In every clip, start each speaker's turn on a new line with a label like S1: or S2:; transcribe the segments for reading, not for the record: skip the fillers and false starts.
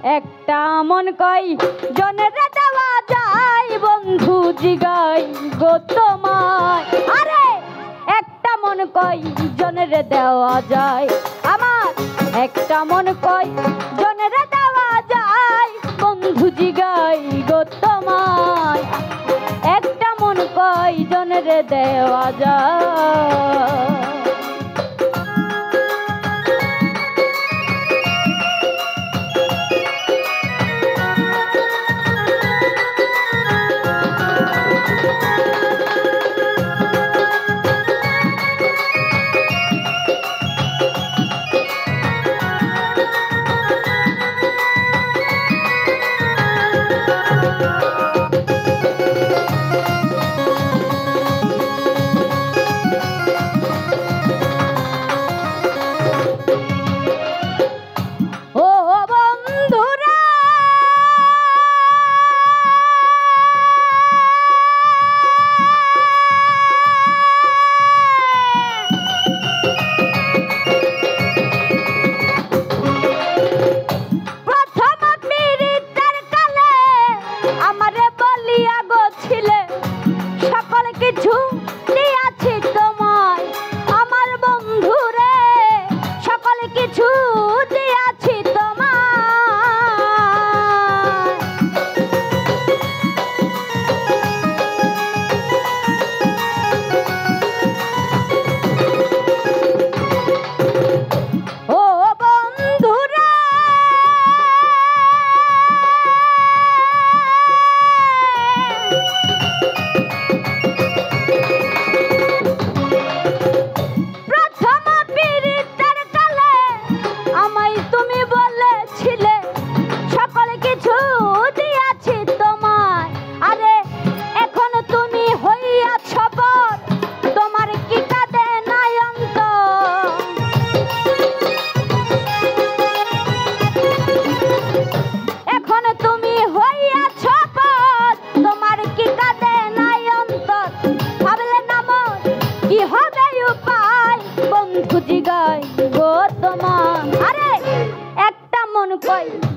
S1: একটা মন কই জনরে দেওয়া যায় বন্ধু জিগাই গো তোমায়। আরে একটা মন কই জনরে দেওয়া যায়, আমার একটা মন কই জনরে দেওয়া যায় বন্ধু জিগাই গো তোমায়। একটা মন কই জনরে দেওয়া যায়।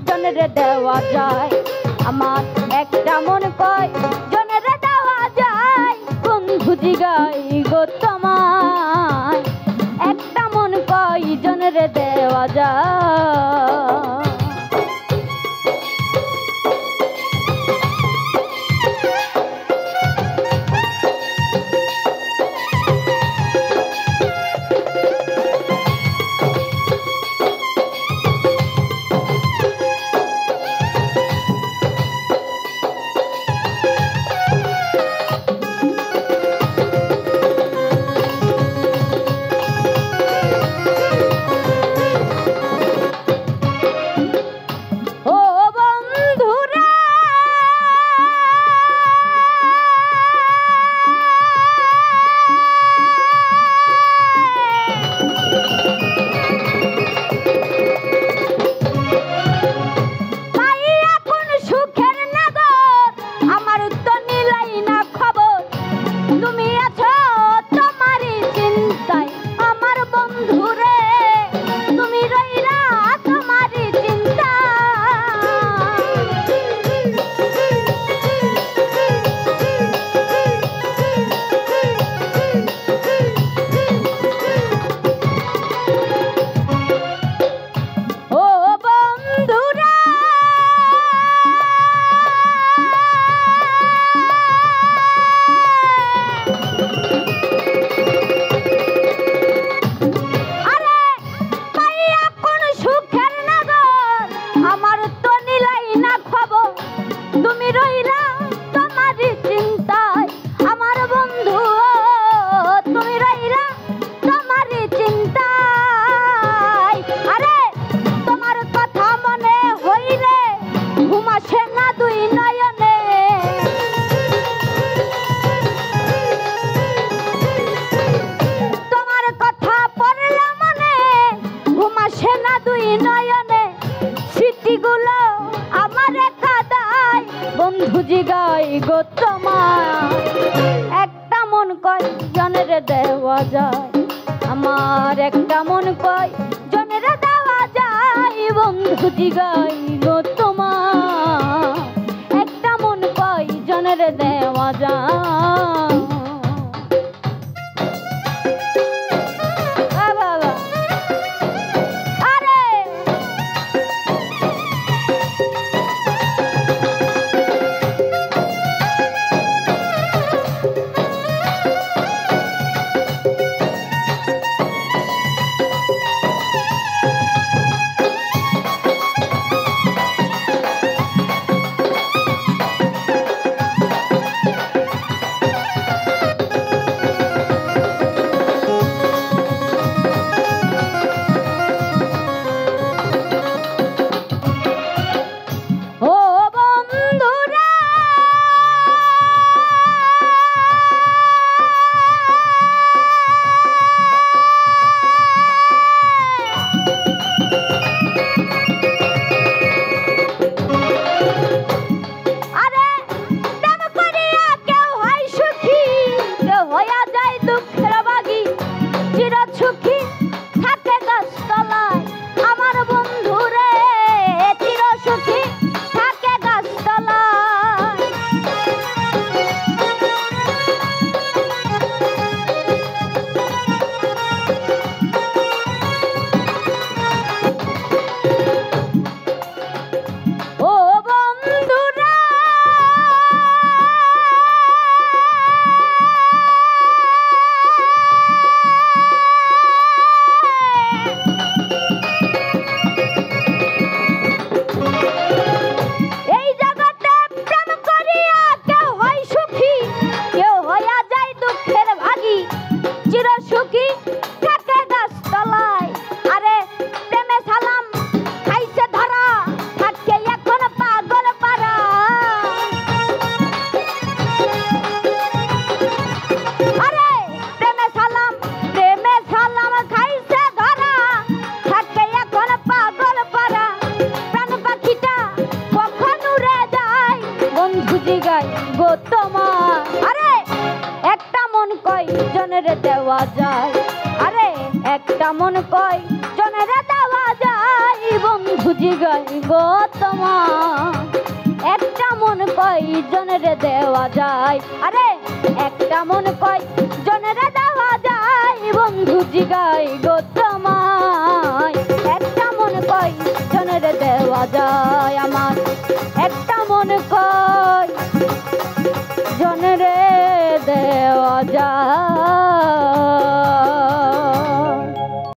S1: জনরে দেওয়া যায়, আমার একটা মন কই জনরে দেওয়া যায় বন্ধু জিগাই গো তোমায়। একটা মন কই জনরে দেওয়া যায়। বন্ধু জিগাই গো তোমায়। একটা মন কই জনরে দেওয়া যায়, আমার একটা মন কই জনরে দেওয়া যায় বন্ধু জিগাই গো। যায়। গো তোমার আরে একটা মন কয় জনের দেওয়া যায়, আরে একটা মন কয় জনের দেওয়া যায়, বন্ধু জিগাই গো তোমার একটা মন কয় জনের দেওয়া যায়, আরে একটা মন কয় জনের দেওয়া যায়, বন্ধু জিগাই গো তোমার।